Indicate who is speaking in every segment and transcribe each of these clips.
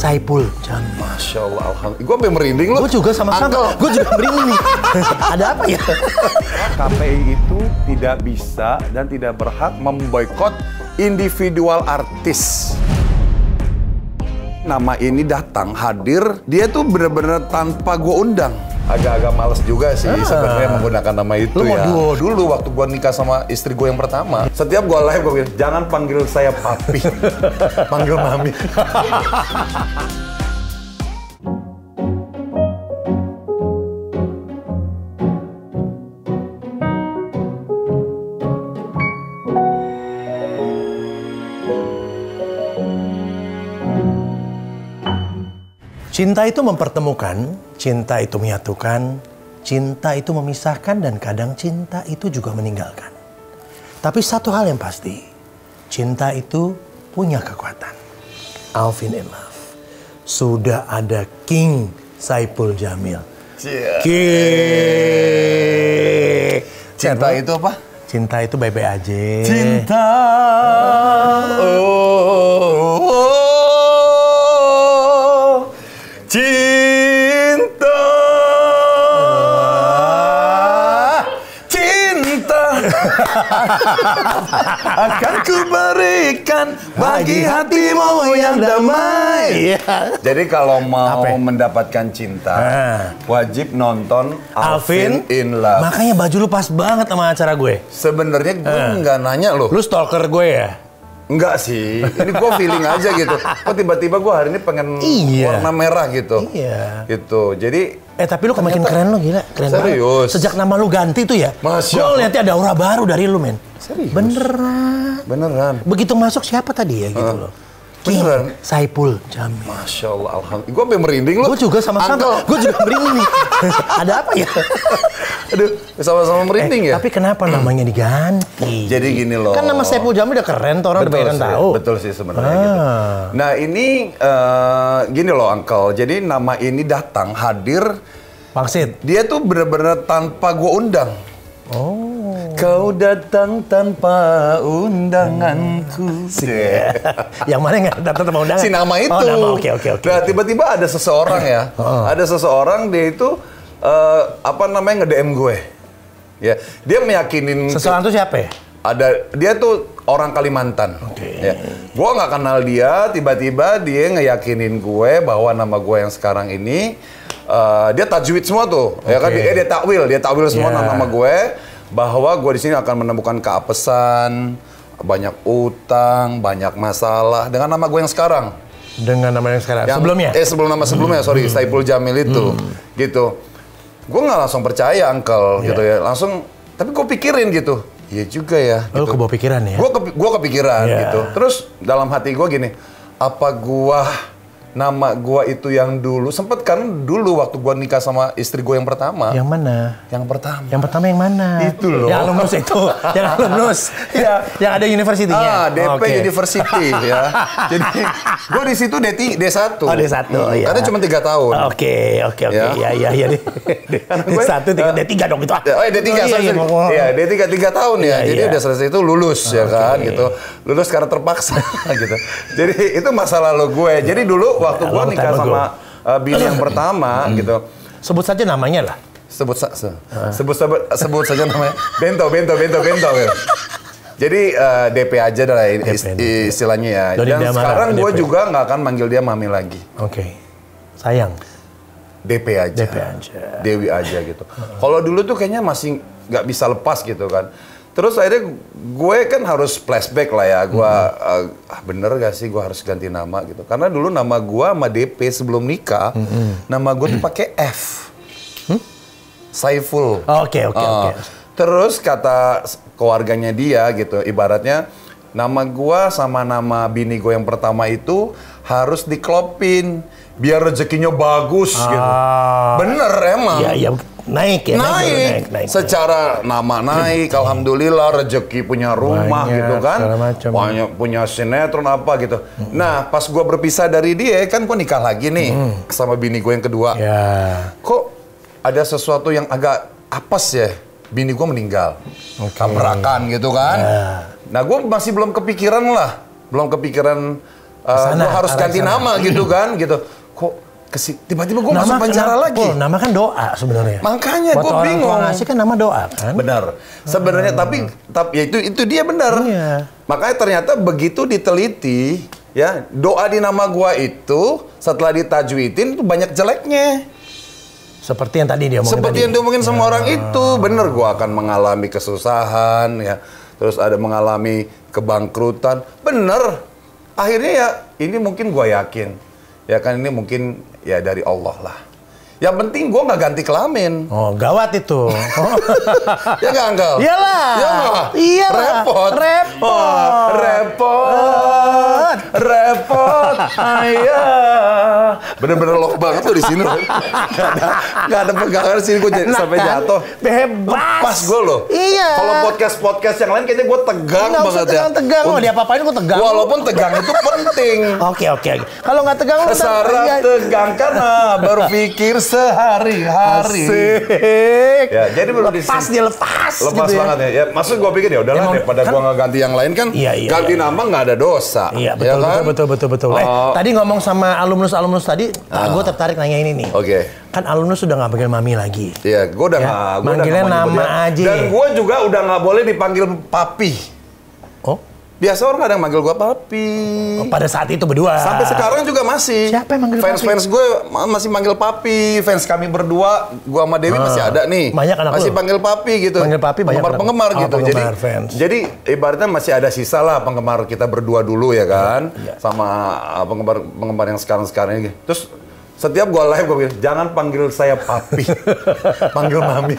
Speaker 1: Saipul Jamil.
Speaker 2: Masya Allah, alhamdulillah. Gue sampai merinding loh.
Speaker 1: Gue juga sama-sama. Gue juga merinding nih. Ada apa ya?
Speaker 2: KPI itu tidak bisa dan tidak berhak memboikot individual artis. Nama ini datang, hadir, dia tuh bener-bener tanpa gue undang. Agak-agak males juga sih sebenarnya menggunakan nama itu ya. Dulu waktu gue nikah sama istri gue yang pertama, setiap gue live gue bilang, jangan panggil saya papi, panggil mami.
Speaker 1: Cinta itu mempertemukan, cinta itu menyatukan, cinta itu memisahkan, dan kadang cinta itu juga meninggalkan. Tapi satu hal yang pasti, cinta itu punya kekuatan. Alvin in Love. Sudah ada King Saipul Jamil. King.
Speaker 2: Cinta itu apa?
Speaker 1: Cinta itu baik-baik aja.
Speaker 2: Cinta. Cinta, cinta akan kuberikan bagi hatimu yang damai. Jadi kalau mau mendapatkan cinta, wajib nonton Alvin in Love.
Speaker 1: Makanya baju lu pas banget sama acara gue.
Speaker 2: Sebenarnya gue nggak nanya loh.
Speaker 1: Lu stalker gue ya?
Speaker 2: Enggak sih, ini gue feeling aja gitu. Kok tiba-tiba gue hari ini pengen warna merah gitu.
Speaker 1: Iya.
Speaker 2: Gitu, jadi...
Speaker 1: tapi lu makin keren lu, gila. Keren
Speaker 2: serius.
Speaker 1: Banget. Sejak nama lu ganti tuh ya, gue liatnya ada aura baru dari lu, men.
Speaker 2: Serius?
Speaker 1: Beneran. Begitu masuk siapa tadi ya gitu loh.
Speaker 2: Beneran?
Speaker 1: Saipul Jamil.
Speaker 2: Masya Allah, alhamdulillah. Gue sampai merinding loh.
Speaker 1: Gue juga sama-sama. Gue juga merinding nih. Ada apa ya?
Speaker 2: Aduh, sama-sama merinding ya?
Speaker 1: Tapi kenapa namanya diganti?
Speaker 2: Jadi gini loh.
Speaker 1: Kan nama Saipul Jamil udah keren, tuh orang udah tahu.
Speaker 2: Betul sih sebenarnya gitu. Nah ini gini loh Uncle. Jadi nama ini datang, hadir.
Speaker 1: Pangsit.
Speaker 2: Dia tuh bener-bener tanpa gue undang. Kau datang tanpa undanganku.
Speaker 1: Yang mana nggak datang tanpa undangan?
Speaker 2: Si nama itu.
Speaker 1: Oke.
Speaker 2: Nah tiba-tiba ada seseorang ya. Ada seseorang dia itu nge-DM gue. Ya, dia meyakinin.
Speaker 1: Seseorang itu siapa ya?
Speaker 2: Dia tuh orang Kalimantan. Ya. Gue nggak kenal dia. Tiba-tiba dia ngeyakinin gue bahwa nama gue yang sekarang ini dia tajwid semua tuh. Ya kan dia takwil semua nama gue. Bahwa gue di sini akan menemukan keapesan, banyak utang, banyak masalah dengan nama gue yang sekarang.
Speaker 1: Dengan nama yang sekarang? Sebelumnya?
Speaker 2: Sebelum nama sebelumnya, sorry, Saipul Jamil itu. Gitu. Gue nggak langsung percaya, Uncle, gitu ya. Langsung, tapi gue pikirin gitu. Iya juga ya.
Speaker 1: Lu kebawa pikiran ya?
Speaker 2: Gue kepikiran gitu. Terus dalam hati gue gini, apa nama gua itu yang dulu sempet kan dulu waktu gua nikah sama istri gua yang pertama.
Speaker 1: Yang mana?
Speaker 2: Yang pertama.
Speaker 1: Yang pertama yang mana?
Speaker 2: Itu loh.
Speaker 1: Yang alumnus itu. Yang alumnus.
Speaker 2: Iya.
Speaker 1: Yang ada universitinya.
Speaker 2: DP University ya. Jadi gua di situ D1.
Speaker 1: Oh, D1. Iya.
Speaker 2: Karena cuma 3 tahun.
Speaker 1: Oke. Iya. D1 D3 dong itu.
Speaker 2: D3 sorry. Iya, D3 3 tahun ya. Jadi udah selesai itu lulus ya kan gitu. Lulus karena terpaksa gitu. Jadi itu masa lalu gue. Jadi dulu waktu gue nikah sama bini yang pertama gitu.
Speaker 1: Sebut saja namanya lah.
Speaker 2: Sebut saja namanya. Bento. Ya. Jadi DP aja dah istilahnya ya. Dan sekarang gue juga nggak akan manggil dia mami lagi.
Speaker 1: Oke. Sayang.
Speaker 2: DP aja. Dewi aja gitu. Kalau dulu tuh kayaknya masih nggak bisa lepas gitu kan. Terus akhirnya gue kan harus flashback lah ya, gue bener gak sih gue harus ganti nama gitu. Karena dulu nama gue sama DP sebelum nikah, nama gue tuh pakai F. Saiful.
Speaker 1: Oke.
Speaker 2: Terus kata keluarganya dia gitu, ibaratnya nama gue sama nama bini gue yang pertama itu harus diklopin biar rezekinya bagus gitu. Bener emang.
Speaker 1: Iya. Naik.
Speaker 2: Secara nama naik, alhamdulillah, rezeki punya rumah banyak, gitu kan, banyak punya sinetron apa gitu. Nah pas gue berpisah dari dia kan gue nikah lagi nih sama bini gue yang kedua. Kok ada sesuatu yang agak apes ya, bini gue meninggal, tabrakan gitu kan. Nah gue masih belum kepikiran gue harus ganti nama gitu kan, gitu. Kok tiba-tiba gue masuk penjara lagi?
Speaker 1: Nama kan doa sebenarnya.
Speaker 2: Makanya gue bingung.
Speaker 1: Orang ngasih kan nama doa kan?
Speaker 2: Benar. Sebenarnya tapi ya itu dia benar.
Speaker 1: Iya.
Speaker 2: Makanya ternyata begitu diteliti, ya doa di nama gue itu setelah ditajwidin itu banyak jeleknya.
Speaker 1: Seperti yang tadi dia omongin.
Speaker 2: Seperti yang diomongin sama orang itu, bener gue akan mengalami kesusahan, ya, terus ada mengalami kebangkrutan, bener. Akhirnya ya ini mungkin gue yakin, ya kan ini mungkin ya dari Allah lah. Yang penting gue nggak ganti kelamin.
Speaker 1: Oh, gawat itu.
Speaker 2: Ya nggak, Angkel?
Speaker 1: Iyalah.
Speaker 2: Ya nggak?
Speaker 1: Iyalah.
Speaker 2: Repot. Ayah. Bener-bener lock banget tuh di sini loh. Nggak ada pegangan sini, gue sampai jatuh.
Speaker 1: Bebas.
Speaker 2: Pas gue loh.
Speaker 1: Iya.
Speaker 2: Kalau podcast yang lain kayaknya gue tegang banget ya.
Speaker 1: Tegang. Oh, dia apa-apain gue tegang.
Speaker 2: Walaupun tegang itu penting.
Speaker 1: Oke. Kalau nggak tegang,
Speaker 2: Saraf tegang karena berpikir sehari-hari.
Speaker 1: Asik.
Speaker 2: Ya, jadi belum
Speaker 1: lepas
Speaker 2: lepas
Speaker 1: gitu
Speaker 2: banget ya. Maksud gue pikir ya udahlah daripada
Speaker 1: kan,
Speaker 2: gue nggak ganti yang lain kan, ganti nama nggak ada dosa.
Speaker 1: Iya, betul. Tadi ngomong sama alumnus tadi, gue tertarik nanya ini nih.
Speaker 2: Oke.
Speaker 1: Kan alumnus sudah nggak panggil mami lagi.
Speaker 2: Iya, gue udah nggak.
Speaker 1: Manggilnya nama aja.
Speaker 2: Dan gue juga udah nggak boleh dipanggil papi.
Speaker 1: Oh?
Speaker 2: Biasa orang kadang manggil gue papi.
Speaker 1: Oh, pada saat itu berdua.
Speaker 2: Sampai sekarang juga masih.
Speaker 1: Siapa yang manggil papi?
Speaker 2: Fans gue masih manggil papi. Fans kami berdua, gue sama Dewi masih ada nih.
Speaker 1: Banyak anak
Speaker 2: masih
Speaker 1: lu?
Speaker 2: panggil papi gitu.
Speaker 1: Panggil papi banyak
Speaker 2: penggemar gitu.
Speaker 1: Penggemar fans.
Speaker 2: Jadi ibaratnya masih ada sisa lah penggemar kita berdua dulu ya kan. Iya. Sama penggemar yang sekarang ini. Terus setiap gue live gue bilang, jangan panggil saya papi, panggil mami.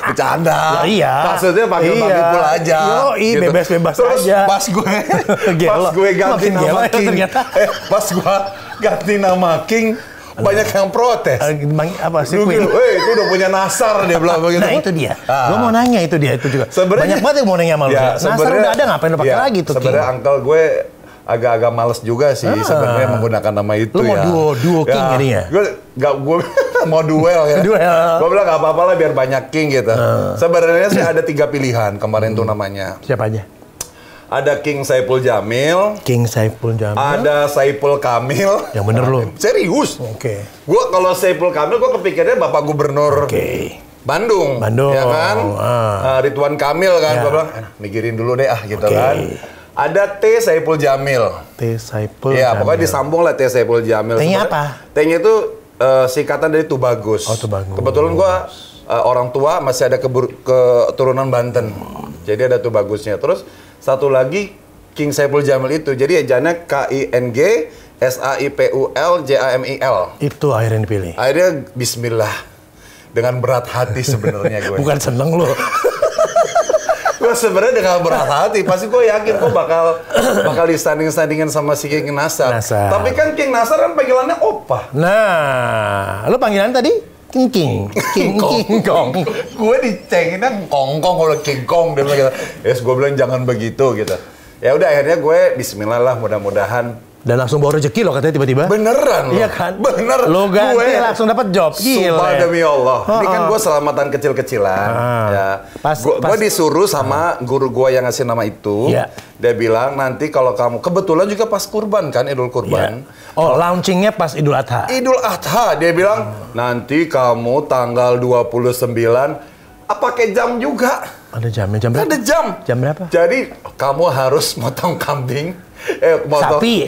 Speaker 2: Bercanda.
Speaker 1: Ya, iya.
Speaker 2: Maksudnya panggil mami pula aja.
Speaker 1: Gitu. Bebas-bebas
Speaker 2: terus
Speaker 1: aja.
Speaker 2: Pas gue ganti nama King. Pas gue ganti nama King, banyak yang protes.
Speaker 1: Apa sih?
Speaker 2: Itu udah punya Nasar dia bilang begitu.
Speaker 1: Nah itu dia. Gue mau nanya itu juga.
Speaker 2: Banyak
Speaker 1: banget yang mau nanya sama lu. Nasar udah ada, ngapain lu pakai lagi tuh King?
Speaker 2: Sebenarnya Uncle gue agak males juga sih sebenarnya menggunakan nama itu.
Speaker 1: Lu mau duo King jadinya?
Speaker 2: Gue mau duel ya. Gue bilang nggak apa-apa lah biar banyak King gitu. Sebenarnya sih ada 3 pilihan kemarin tuh namanya.
Speaker 1: Siapa aja?
Speaker 2: Ada King Saipul Jamil. Ada Saipul Kamil.
Speaker 1: Yang bener lu?
Speaker 2: Serius.
Speaker 1: Oke.
Speaker 2: Gue kalau Saipul Kamil gue kepikirannya Bapak Gubernur. Bandung, ya kan? Ridwan Kamil kan, gue bilang, mikirin dulu deh gitu kan. Ada T Saipul Jamil. Ya, pokoknya disambung lah T Saipul Jamil.
Speaker 1: T-nya apa?
Speaker 2: T-nya itu singkatan dari Tubagus.
Speaker 1: Oh, Tubagus.
Speaker 2: Kebetulan gua orang tua masih ada keturunan Banten. Jadi ada Tubagusnya. Terus satu lagi King Saipul Jamil itu. Jadi ejanya KING SAIPUL JAMIL.
Speaker 1: Itu akhirnya dipilih.
Speaker 2: Akhirnya Bismillah. Dengan berat hati sebenarnya gue.
Speaker 1: Bukan seneng lo.
Speaker 2: Gue sebenarnya dengan berat hati, pasti gue yakin gue bakal disandingin sama si King Nasar. Tapi kan King Nasar kan panggilannya Opa.
Speaker 1: Nah, lo panggilan tadi King Kong.
Speaker 2: Gue dicenginnya Kong kalau King Kong dia bilang gitu. Yes, gue bilang jangan begitu gitu. Ya udah akhirnya gue Bismillah lah mudah-mudahan.
Speaker 1: Dan langsung bawa rezeki lo katanya tiba-tiba.
Speaker 2: Beneran lo.
Speaker 1: Iya kan?
Speaker 2: Bener.
Speaker 1: Lo ganti langsung dapat job.
Speaker 2: Sumpah demi Allah. Ini kan gue selamatan kecil-kecilan. Ya. Gue disuruh sama guru gue yang ngasih nama itu.
Speaker 1: Yeah.
Speaker 2: Dia bilang nanti kalau kamu, kebetulan juga pas kurban kan, Idul Kurban.
Speaker 1: Yeah. Oh, launchingnya pas Idul Adha.
Speaker 2: Idul Adha. Dia bilang, nanti kamu tanggal 29, pakai jam juga.
Speaker 1: Ada jamnya, jam berapa?
Speaker 2: Ada jam.
Speaker 1: Jam berapa?
Speaker 2: Jadi, kamu harus motong kambing.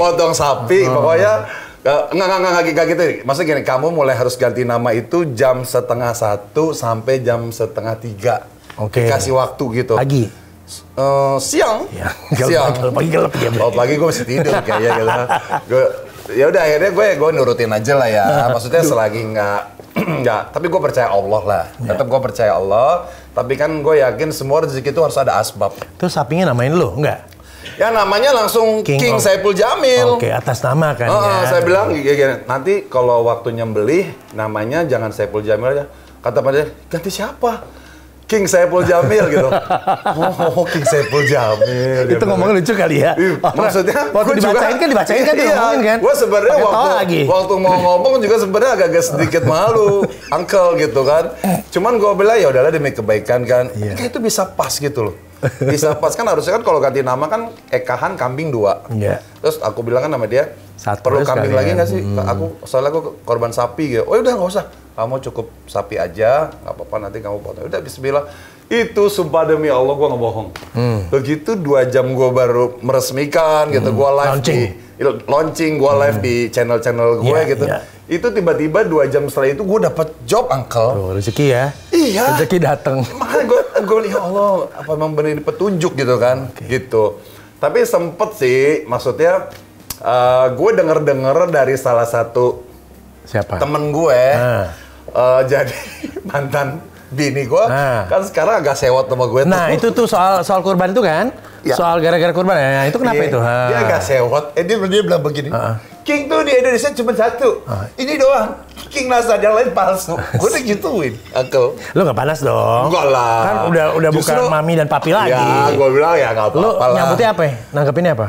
Speaker 2: Potong sapi, pokoknya nggak gitu. Maksudnya gini, kamu mulai harus ganti nama itu jam 12:30 sampai jam 2:30.
Speaker 1: Oke.
Speaker 2: Dikasih waktu gitu.
Speaker 1: Pagi?
Speaker 2: Siang.
Speaker 1: Ya,
Speaker 2: siang.
Speaker 1: Pagi gelap ya.
Speaker 2: Oh, pagi gue masih tidur kayaknya gitu. Ya udah akhirnya gue nurutin aja lah ya. Maksudnya selagi nggak. Tapi gue percaya Allah lah. Tetap gue percaya Allah. Tapi kan gue yakin semua rezeki itu harus ada asbab.
Speaker 1: Terus sapinya namain lo? Enggak?
Speaker 2: Ya namanya langsung King Saipul Jamil.
Speaker 1: Oke, atas nama kan ya.
Speaker 2: Saya bilang gini, nanti kalau waktu nyembelih namanya jangan Saipul Jamil aja. Kata Pak dia, ganti siapa? King Saipul Jamil gitu. Oh, King Saipul Jamil.
Speaker 1: Itu ngomongnya lucu kali ya.
Speaker 2: Maksudnya
Speaker 1: waktu dibacain kan ngomongin kan.
Speaker 2: Gue sebenarnya waktu mau ngomong juga sebenarnya agak sedikit malu, Uncle gitu kan. Cuman gue bilang ya udahlah demi kebaikan kan. Kayak itu bisa pas gitu loh. Bisa pas kan harusnya kan kalau ganti nama kan Ekahan kambing 2.
Speaker 1: Iya.
Speaker 2: Terus aku bilang kan sama dia,
Speaker 1: Satu
Speaker 2: perlu kambing lagi
Speaker 1: sekalian.
Speaker 2: nggak sih? Soalnya aku korban sapi gitu. Oh udah nggak usah, kamu cukup sapi aja, nggak apa-apa nanti kamu potong. Udah bismillah. Itu sumpah demi Allah gue nggak bohong. Begitu 2 jam gue baru meresmikan gitu, gue live launching, gue live di channel-channel gue gitu. Itu tiba-tiba 2 jam setelah itu gue dapet job, Uncle.
Speaker 1: Tuh, rezeki ya.
Speaker 2: Iya.
Speaker 1: Rezeki datang.
Speaker 2: Makanya gue lihat, ya Allah, apa memang benar ini petunjuk gitu kan, gitu. Tapi sempet sih, maksudnya gue denger dari salah satu
Speaker 1: Siapa?
Speaker 2: temen gue, jadi mantan bini gue, kan sekarang agak sewot sama gue.
Speaker 1: Nah itu tuh soal kurban itu kan?
Speaker 2: Ya.
Speaker 1: Soal gara-gara kurban, ya itu kenapa itu?
Speaker 2: Dia agak sewot, dia bilang begini, King tuh di Indonesia cuma 1, ini doang, King Nasad, yang lain palsu. Gue udah gituin, Uncle.
Speaker 1: Lu nggak panas dong?
Speaker 2: Enggak lah.
Speaker 1: Kan udah bukan mami dan papi lagi.
Speaker 2: Ya, gue bilang ya nggak apa-apa
Speaker 1: Lu
Speaker 2: lah.
Speaker 1: nyambutnya apa? Nanggepinnya apa?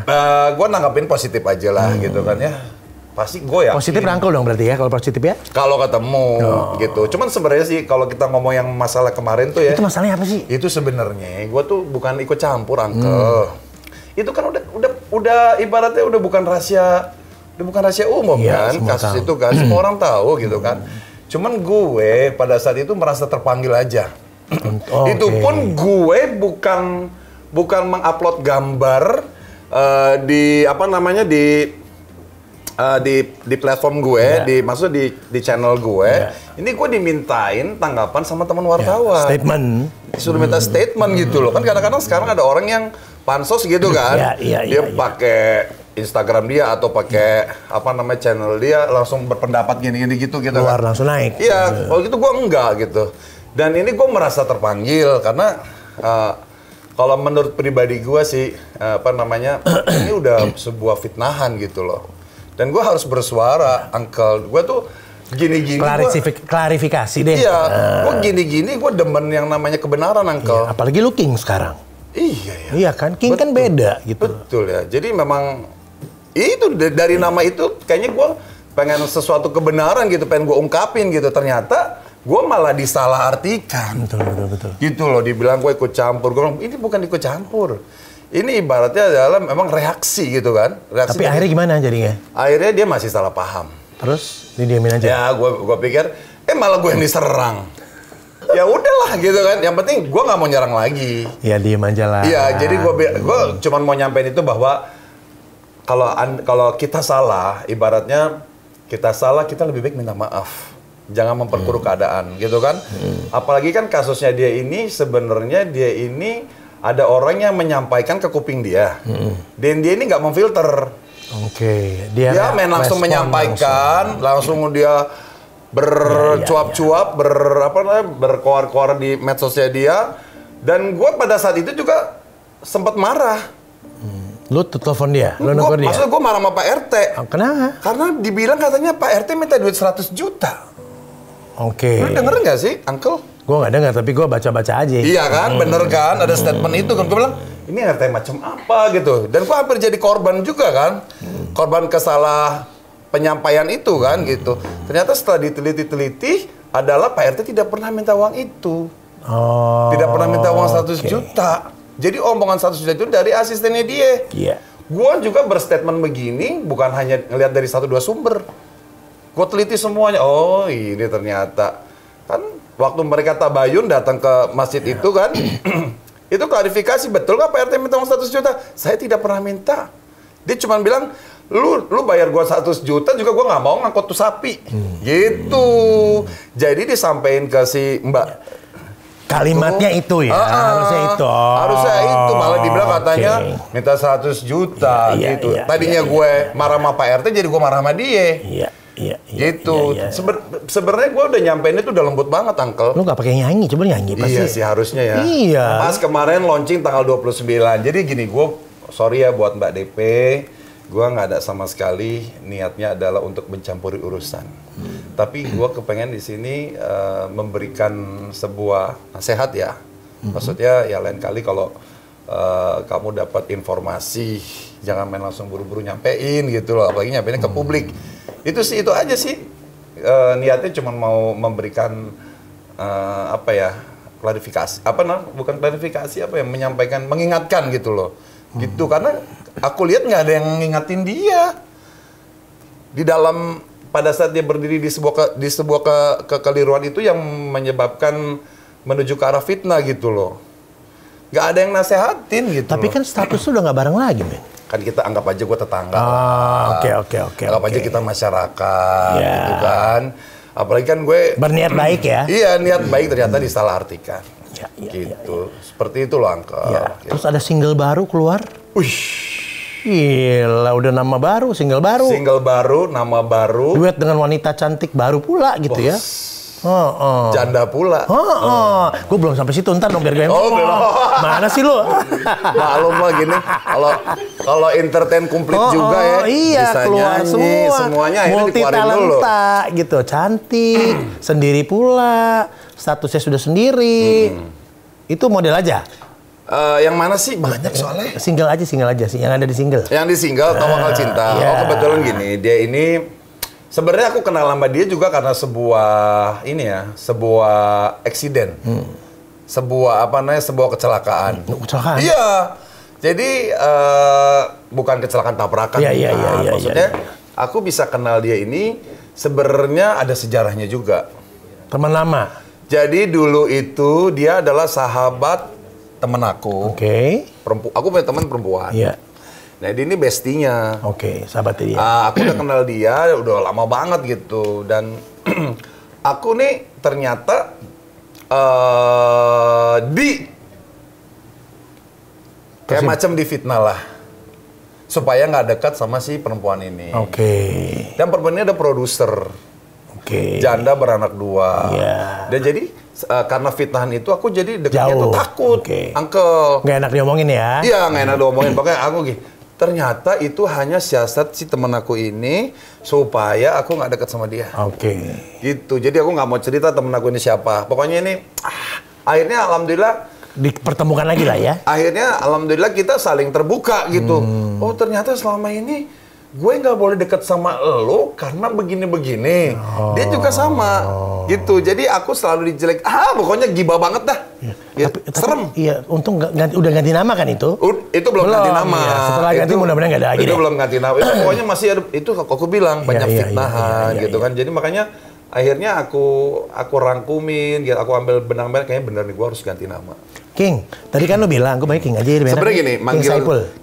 Speaker 2: Gue nanggapin positif aja lah, gitu kan ya. Pasti gue ya.
Speaker 1: Positif rangkul dong berarti ya, kalau positif ya?
Speaker 2: Kalau ketemu, gitu. Cuman sebenarnya sih kalau kita ngomong yang masalah kemarin tuh ya.
Speaker 1: Itu masalahnya apa sih?
Speaker 2: Itu sebenarnya gue tuh bukan ikut campur, Uncle. Itu kan udah ibaratnya udah bukan rahasia umum kan, kasus itu kan semua orang tahu gitu kan. Cuman gue pada saat itu merasa terpanggil aja. Itu pun gue bukan mengupload gambar di apa namanya di platform gue, maksudnya di channel gue. Ini gue dimintain tanggapan sama teman wartawan.
Speaker 1: Statement.
Speaker 2: Suruh minta statement gitu loh. Kan kadang-kadang sekarang ada orang yang pansos gitu kan. Dia pakai Instagram dia atau pakai apa namanya channel dia langsung berpendapat gini-gini gitu
Speaker 1: Keluar
Speaker 2: kan.
Speaker 1: langsung naik.
Speaker 2: Iya, kalau gitu gue enggak gitu. Dan ini gue merasa terpanggil karena kalau menurut pribadi gue sih apa namanya ini udah sebuah fitnahan gitu loh. Dan gue harus bersuara, Uncle. Gue tuh gini-gini.
Speaker 1: Klarifikasi deh.
Speaker 2: Iya, gue gini-gini gue demen yang namanya kebenaran, Uncle.
Speaker 1: Iya, apalagi lu King sekarang.
Speaker 2: Iya ya.
Speaker 1: Iya kan, King kan beda gitu.
Speaker 2: Betul ya. Jadi memang itu dari nama itu kayaknya gue pengen sesuatu kebenaran gitu, pengen gue ungkapin gitu. Ternyata gue malah disalahartikan.
Speaker 1: Betul.
Speaker 2: Gitu loh, dibilang gue ikut campur. Gue bilang, ini bukan ikut campur. Ini ibaratnya adalah memang reaksi gitu kan. Reaksi.
Speaker 1: Tapi akhirnya gimana jadinya?
Speaker 2: Akhirnya dia masih salah paham.
Speaker 1: Terus didiamin aja?
Speaker 2: Ya, gue pikir, malah gue yang diserang. Ya udahlah gitu kan. Yang penting gue nggak mau nyerang lagi.
Speaker 1: Ya diem aja lah.
Speaker 2: Iya, jadi gue cuma mau nyampein itu bahwa kalau kita salah, ibaratnya kita salah, kita lebih baik minta maaf. Jangan memperkeruh keadaan, gitu kan? Apalagi kan kasusnya dia ini sebenarnya dia ini ada orang yang menyampaikan ke kuping dia, dan dia ini nggak memfilter.
Speaker 1: Oke,
Speaker 2: dia main langsung menyampaikan, langsung dia bercuap-cuap, berkoar-koar di medsosnya dia, dan gue pada saat itu juga sempat marah.
Speaker 1: Lu telepon dia? Lu negur dia?
Speaker 2: Maksudnya gue marah sama Pak RT.
Speaker 1: Kenapa?
Speaker 2: Karena dibilang katanya Pak RT minta duit 100 juta.
Speaker 1: Oke.
Speaker 2: Lu denger nggak sih, Uncle?
Speaker 1: Gue nggak dengar, tapi gue baca-baca aja.
Speaker 2: Iya kan, bener kan? Ada statement itu kan. Gue bilang, ini RT macam apa gitu. Dan gue hampir jadi korban juga kan. Korban kesalah penyampaian itu kan gitu. Ternyata setelah diteliti-teliti, adalah Pak RT tidak pernah minta uang itu. Tidak pernah minta uang 100 juta. Jadi omongan 100 juta itu dari asistennya dia.
Speaker 1: Iya.
Speaker 2: Gue juga berstatement begini, bukan hanya ngelihat dari 1-2 sumber. Gue teliti semuanya. Oh ini ternyata. Kan waktu mereka tabayun datang ke masjid itu kan, itu klarifikasi, betul nggak Pak RT minta uang 100 juta? Saya tidak pernah minta. Dia cuma bilang, lu bayar gua 100 juta juga gua nggak mau ngangkut tuh sapi. Gitu. Jadi disampaikan ke si Mbak.
Speaker 1: Kalimatnya itu ya, harusnya itu.
Speaker 2: Harusnya itu, malah dibilang katanya minta 100 juta gitu. Tadinya gue marah sama Pak RT, jadi gue marah sama dia.
Speaker 1: Iya.
Speaker 2: Gitu. Sebenarnya gue udah nyampein itu udah lembut banget, Uncle.
Speaker 1: Lu gak pakai nyanyi, coba nyanyi pasti.
Speaker 2: Iya sih harusnya ya.
Speaker 1: Iya.
Speaker 2: Pas kemarin launching tanggal 29. Jadi gini, gue sorry ya buat Mbak DP. Gue nggak ada sama sekali niatnya adalah untuk mencampuri urusan. Tapi gue kepengen di sini memberikan sebuah nasihat ya. Maksudnya ya lain kali kalau kamu dapat informasi, jangan main langsung buru-buru nyampein gitu loh. Apalagi nyampeinnya ke publik. Itu sih, itu aja sih. Niatnya cuma mau memberikan klarifikasi, bukan klarifikasi apa ya, mengingatkan gitu loh. Gitu, karena aku lihat nggak ada yang ngingatin dia. Di dalam, pada saat dia berdiri di sebuah kekeliruan itu yang menyebabkan menuju ke arah fitnah gitu loh. Nggak ada yang nasehatin gitu.
Speaker 1: Tapi kan status lu udah nggak bareng lagi, men.
Speaker 2: Kan kita anggap aja gue tetangga.
Speaker 1: Oke.
Speaker 2: Anggap aja kita masyarakat, gitu kan. Apalagi kan gue
Speaker 1: berniat baik ya.
Speaker 2: Iya, niat baik ternyata disalahartikan.
Speaker 1: Ya,
Speaker 2: gitu. Seperti itu loh, Uncle.
Speaker 1: Ya. Terus ada single baru keluar.
Speaker 2: Wih.
Speaker 1: Gila, udah nama baru, single baru.
Speaker 2: Single baru, nama baru.
Speaker 1: Duet dengan wanita cantik baru pula gitu ya.
Speaker 2: Janda pula.
Speaker 1: Gue belum sampai situ, ntar dong biar gue
Speaker 2: belum.
Speaker 1: Mana sih lu?
Speaker 2: Maklum lah gini. Kalau entertain komplit juga ya.
Speaker 1: Iya, bisa keluar
Speaker 2: nyanyi,
Speaker 1: semua.
Speaker 2: Semuanya akhirnya dikeluarin dulu.
Speaker 1: Gitu, cantik, sendiri pula, statusnya sudah sendiri. Itu model aja.
Speaker 2: Yang mana sih? Banyak soalnya.
Speaker 1: Single aja sih, yang ada di single.
Speaker 2: Yang di single, Tawakal Cinta.
Speaker 1: Yeah.
Speaker 2: Oh, kebetulan gini, dia ini sebenarnya aku kenal sama dia juga karena sebuah eksiden. Sebuah kecelakaan.
Speaker 1: Kecelakaan?
Speaker 2: Iya. Jadi bukan kecelakaan tabrakan.
Speaker 1: Iya.
Speaker 2: Maksudnya aku bisa kenal dia ini sebenarnya ada sejarahnya juga.
Speaker 1: Teman lama.
Speaker 2: Jadi dulu itu dia adalah sahabat temen aku.
Speaker 1: Oke.
Speaker 2: Aku punya teman perempuan.
Speaker 1: Iya.
Speaker 2: Nah, dia ini bestinya.
Speaker 1: Oke, sahabatnya dia.
Speaker 2: Aku udah kenal dia udah lama banget gitu. Dan aku nih ternyata kayak macam difitnah lah. Supaya nggak dekat sama si perempuan ini.
Speaker 1: Oke.
Speaker 2: Dan perempuan ini ada produser.
Speaker 1: Oke.
Speaker 2: Janda beranak 2.
Speaker 1: Iya.
Speaker 2: Dan jadi karena fitnahan itu aku jadi dekatnya tuh takut. Uncle.
Speaker 1: Nggak enak diomongin ya?
Speaker 2: Iya, nggak enak diomongin. Pokoknya aku gitu. Ternyata itu hanya siasat si temen aku ini supaya aku nggak dekat sama dia.
Speaker 1: Oke.
Speaker 2: Gitu. Jadi aku nggak mau cerita temen aku ini siapa. Pokoknya ini akhirnya alhamdulillah
Speaker 1: dipertemukan lagi lah ya.
Speaker 2: Akhirnya alhamdulillah kita saling terbuka gitu. Oh, ternyata selama ini gue nggak boleh deket sama lo karena begini-begini. Dia juga sama, gitu. Jadi aku selalu dijelek. Pokoknya gibah banget dah. Ya, serem.
Speaker 1: Iya, untung udah ganti nama kan itu?
Speaker 2: Itu belum ganti nama.
Speaker 1: Ya. Setelah ganti mudah-mudahan nggak ada lagi.
Speaker 2: Itu belum ganti nama. Itu pokoknya masih ada. Itu aku bilang banyak fitnahan, gitu kan. Jadi makanya akhirnya aku rangkumin, gitu. Aku ambil benang-benang. Kayaknya bener nih, gue harus ganti nama.
Speaker 1: King, tadi kan lu bilang, gue banyak King aja.
Speaker 2: Sebenarnya gini, manggil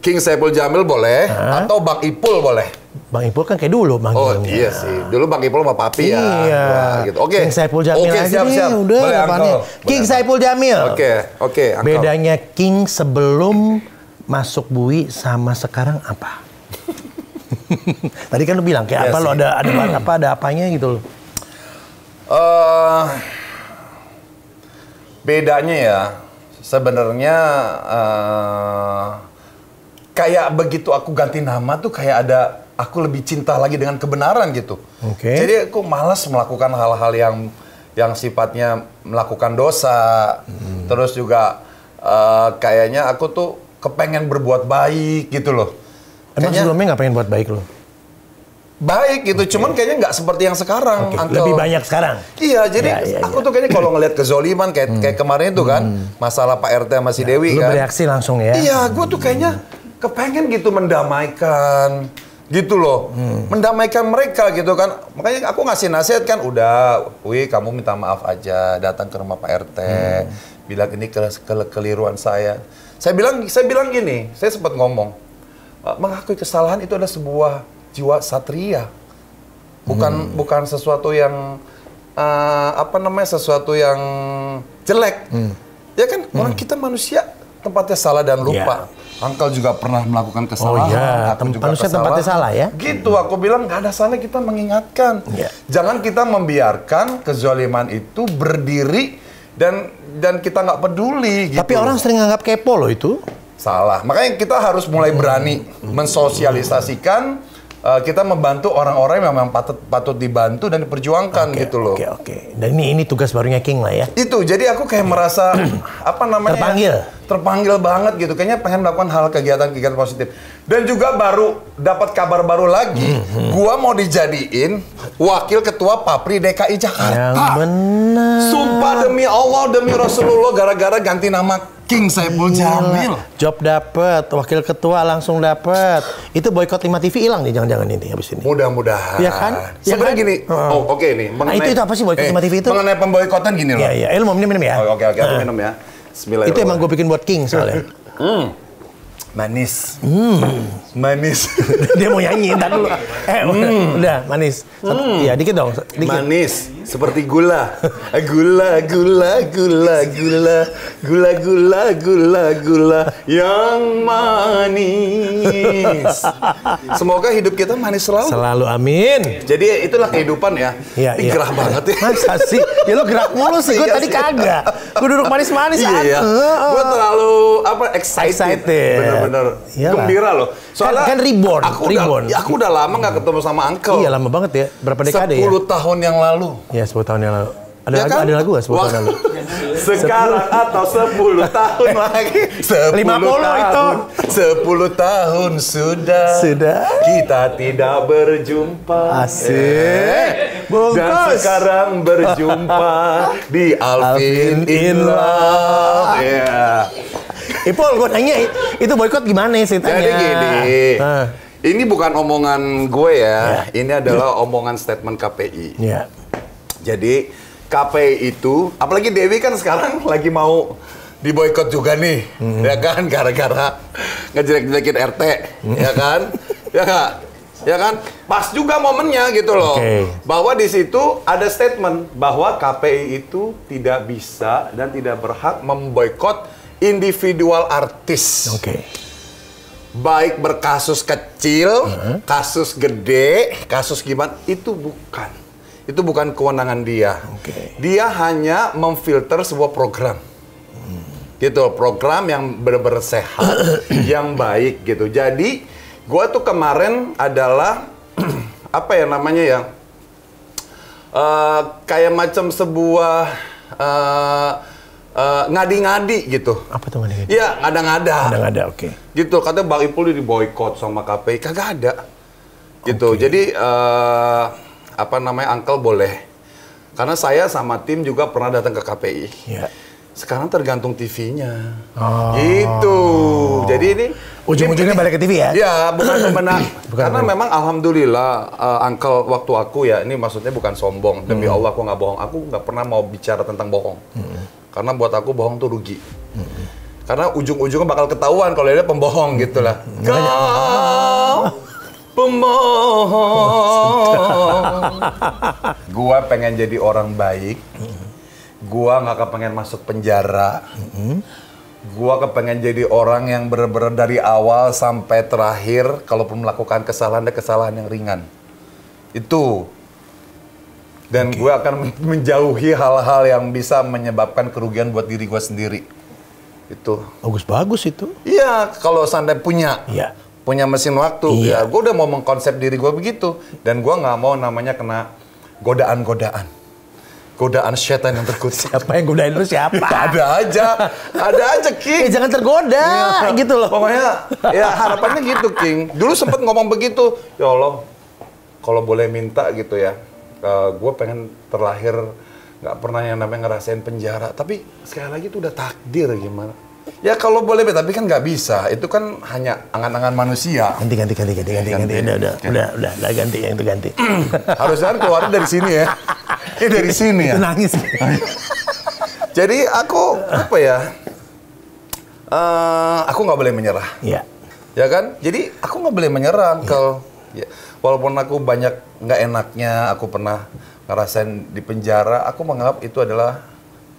Speaker 2: King Saipul Jamil boleh, atau Bang Ipul boleh.
Speaker 1: Bang Ipul kan kayak dulu manggilnya.
Speaker 2: Oh iya sih, dulu Bang Ipul sama Papi ya.
Speaker 1: Iya.
Speaker 2: Gitu. Oke.
Speaker 1: King Saipul Jamil aja
Speaker 2: siap.
Speaker 1: udah depannya. King Saipul Jamil.
Speaker 2: Oke.
Speaker 1: Bedanya King sebelum masuk Bui sama sekarang apa? Tadi kan lu bilang kayak apa? Lo ada apanya gitu loh.
Speaker 2: Bedanya ya. Sebenarnya kayak begitu aku ganti nama tuh kayak ada aku lebih cinta lagi dengan kebenaran gitu. Jadi aku malas melakukan hal-hal yang sifatnya melakukan dosa. Terus juga kayaknya aku tuh kepengen berbuat baik gitu loh.
Speaker 1: Emang sebelumnya nggak pengen buat baik loh?
Speaker 2: Baik gitu, cuman kayaknya nggak seperti yang sekarang.
Speaker 1: Lebih banyak sekarang?
Speaker 2: Iya, jadi aku tuh kayaknya kalau ngelihat kezoliman kayak kemarin itu kan, masalah Pak RT sama si Dewi kan.
Speaker 1: Lu bereaksi langsung ya?
Speaker 2: Iya, gue tuh kayaknya kepengen gitu mendamaikan, gitu loh. Mendamaikan mereka gitu kan. Makanya aku ngasih nasihat kan, udah, Wi kamu minta maaf aja, datang ke rumah Pak RT, bilang ini kekeliruan saya. Saya bilang gini, saya sempat ngomong, mengakui kesalahan itu adalah sebuah jiwa satria, bukan sesuatu yang sesuatu yang jelek, ya kan? Orang kita manusia tempatnya salah dan lupa. Uncle juga pernah melakukan kesalahan, aku juga
Speaker 1: manusia tempatnya salah ya.
Speaker 2: Gitu, aku bilang nggak ada salahnya kita mengingatkan. Jangan kita membiarkan kezaliman itu berdiri dan kita nggak peduli. Gitu.
Speaker 1: Tapi orang sering anggap kepo loh itu.
Speaker 2: Salah, makanya kita harus mulai berani mensosialisasikan kita membantu orang-orang yang memang patut dibantu dan diperjuangkan gitu loh.
Speaker 1: Oke. Dan ini tugas barunya King lah ya.
Speaker 2: Itu, jadi aku kayak merasa apa namanya? Terpanggil banget gitu. Kayaknya pengen melakukan hal kegiatan-kegiatan positif. Dan juga baru dapat kabar baru lagi, gua mau dijadiin wakil ketua Papri DKI Jakarta.
Speaker 1: Yang benar.
Speaker 2: Sumpah demi Allah, demi Rasulullah, gara-gara ganti nama King Saiful Jamil.
Speaker 1: Job dapet, wakil ketua langsung dapet. Itu boykot 5 TV hilang nih, jangan-jangan ini habis ini.
Speaker 2: Mudah-mudahan.
Speaker 1: Ya kan?
Speaker 2: Sebenarnya gini. Oke nih.
Speaker 1: Itu apa sih boykot 5 TV itu?
Speaker 2: Mengenai pemboikotan gini loh.
Speaker 1: Iya. Lu mau minum ya?
Speaker 2: Oke, aku minum ya. Bismillahirrahmanirrahim.
Speaker 1: Itu emang gue bikin buat King soalnya.
Speaker 2: Manis. Manis.
Speaker 1: Dia mau nyanyi, ntar dulu. Udah, manis. Iya, dikit dong. Dikit.
Speaker 2: Manis, seperti gula. Gula yang manis. Semoga hidup kita manis selalu.
Speaker 1: Selalu, amin.
Speaker 2: Jadi itulah kehidupan ya.
Speaker 1: Iya.
Speaker 2: Gerah banget ya.
Speaker 1: Masa sih? Ya lo gerak mulu sih, gue tadi kagak. Gue duduk manis-manis
Speaker 2: aja. Gue terlalu excited. Bener-bener gembira loh. Soalnya
Speaker 1: kan reborn.
Speaker 2: Aku udah lama nggak ketemu sama Uncle.
Speaker 1: Iya, lama banget ya. Berapa dekade
Speaker 2: 10
Speaker 1: ya?
Speaker 2: 10 tahun yang lalu.
Speaker 1: Iya, 10 tahun yang lalu. Ada
Speaker 2: ya kan?
Speaker 1: Ada lagu gak 10 tahun lalu?
Speaker 2: Sekarang atau 10 tahun lagi. 10
Speaker 1: 50 itu.
Speaker 2: 10 tahun sudah. Kita tidak berjumpa.
Speaker 1: Asik.
Speaker 2: Dan sekarang berjumpa di Alvin in Love. Ya.
Speaker 1: Ipul, gue nanya, itu boykot gimana sih tanya?
Speaker 2: Jadi gini, ini bukan omongan gue ya, ini adalah omongan statement KPI.
Speaker 1: Iya.
Speaker 2: Jadi KPI itu, apalagi Dewi kan sekarang lagi mau diboykot juga nih, ya kan, gara-gara ngejelek-jelekin RT, ya kan, ya kan, pas juga momennya gitu loh, bahwa di situ ada statement bahwa KPI itu tidak bisa dan tidak berhak memboykot individual artis. Baik berkasus kecil, kasus gede, kasus gimana, itu bukan. Itu bukan kewenangan dia. Dia hanya memfilter sebuah program. Gitu, program yang benar-benar sehat, yang baik gitu. Jadi, gua tuh kemarin adalah apa ya namanya ya? Kayak macam sebuah ngadi-ngadi gitu.
Speaker 1: Apa tuh ngadi-ngadi?
Speaker 2: Iya, ngada-ngada. Gitu, katanya Bang Ipul diboykot sama KPI. Kagak ada. Gitu, jadi apa namanya, Uncle boleh. Karena saya sama tim juga pernah datang ke KPI. Sekarang tergantung TV-nya. Gitu. Jadi ini
Speaker 1: ujung-ujungnya balik ke TV ya?
Speaker 2: Ya, bukan pembenar. Karena memang alhamdulillah Uncle, waktu aku ya, ini maksudnya bukan sombong. Demi Allah aku nggak bohong. Aku nggak pernah mau bicara tentang bohong. Karena buat aku bohong tuh rugi. Karena ujung-ujungnya bakal ketahuan kalau dia pembohong gitu lah. Kau pembohong. Gua pengen jadi orang baik. Gua nggak kepengen masuk penjara. Gua kepengen jadi orang yang bener-bener dari awal sampai terakhir, kalaupun melakukan kesalahan yang ringan. Itu. Dan gue akan menjauhi hal-hal yang bisa menyebabkan kerugian buat diri gue sendiri. Itu.
Speaker 1: Bagus itu.
Speaker 2: Iya, kalau seandainya punya mesin waktu, ya gue udah mau mengkonsep diri gue begitu. Dan gue nggak mau namanya kena godaan-godaan. Godaan setan yang terkutuk.
Speaker 1: Siapa yang godain lu siapa?
Speaker 2: Ada aja King.
Speaker 1: Jangan tergoda, gitu loh.
Speaker 2: Pokoknya, ya harapannya gitu King. Dulu sempet ngomong begitu, ya Allah, kalau boleh minta gitu ya. Gue pengen terlahir nggak pernah yang namanya ngerasain penjara, tapi sekali lagi itu udah takdir gimana? Ya kalau boleh, tapi kan nggak bisa. Itu kan hanya angan-angan manusia.
Speaker 1: Ganti. Udah ganti yang itu ganti.
Speaker 2: Harusnya kan keluarnya dari sini ya. Dari sini ya.
Speaker 1: Itu nangis.
Speaker 2: Jadi aku apa ya? Aku nggak boleh menyerah.
Speaker 1: Iya.
Speaker 2: Ya kan? Jadi aku nggak boleh menyerah, Uncle. Ya. Walaupun aku banyak nggak enaknya, aku pernah ngerasain di penjara, aku menganggap itu adalah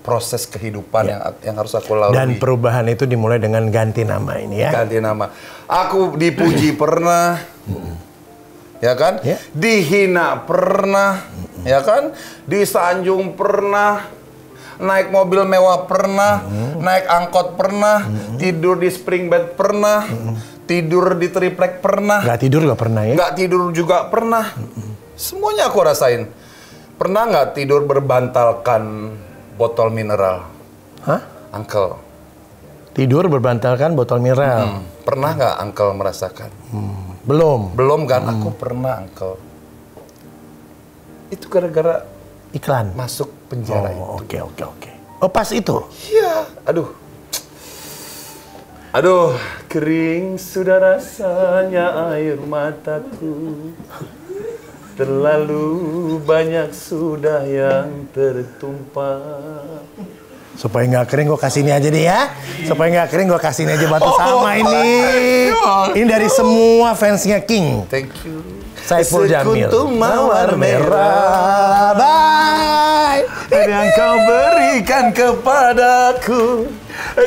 Speaker 2: proses kehidupan yang harus aku lalui.
Speaker 1: Dan perubahan itu dimulai dengan ganti nama ini ya.
Speaker 2: Ganti nama. Aku dipuji pernah, ya kan? Dihina pernah, ya kan? Disanjung pernah, naik mobil mewah pernah, naik angkot pernah, tidur di spring bed pernah. Tidur di triplek pernah.
Speaker 1: Nggak tidur nggak pernah ya?
Speaker 2: Nggak tidur juga pernah. Semuanya aku rasain. Pernah nggak tidur berbantalkan botol mineral?
Speaker 1: Hah?
Speaker 2: Uncle.
Speaker 1: Tidur berbantalkan botol mineral.
Speaker 2: Pernah nggak Uncle merasakan?
Speaker 1: Belum.
Speaker 2: Belum kan? Aku pernah Uncle. Itu gara-gara
Speaker 1: Iklan.
Speaker 2: masuk penjara itu.
Speaker 1: Oke. Oh, pas itu?
Speaker 2: Iya. Aduh, kering sudah rasanya air mataku. Terlalu banyak sudah yang tertumpah.
Speaker 1: Supaya nggak kering gue kasih ini aja deh ya. Supaya nggak kering gue kasih ini aja batu sama ini. Ini dari semua fansnya King.
Speaker 2: Thank you.
Speaker 1: Saiful Jamil.
Speaker 2: Sekutu mawar merah.
Speaker 1: Bye.
Speaker 2: Yang kau berikan kepadaku.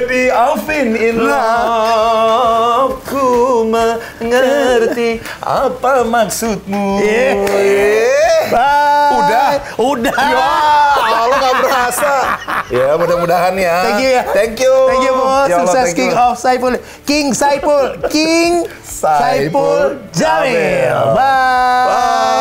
Speaker 2: Di Alvin in Love. Ku mengerti apa maksudmu.
Speaker 1: Bye. Udah.
Speaker 2: Ya, lo gak berasa. Ya, mudah-mudahan ya.
Speaker 1: Thank you ya.
Speaker 2: Thank you.
Speaker 1: Thank you, Bos.
Speaker 2: Ya Allah,
Speaker 1: Sukses
Speaker 2: thank
Speaker 1: King
Speaker 2: you.
Speaker 1: of Saiful. King Saiful Jamil. Bye.
Speaker 2: Bye.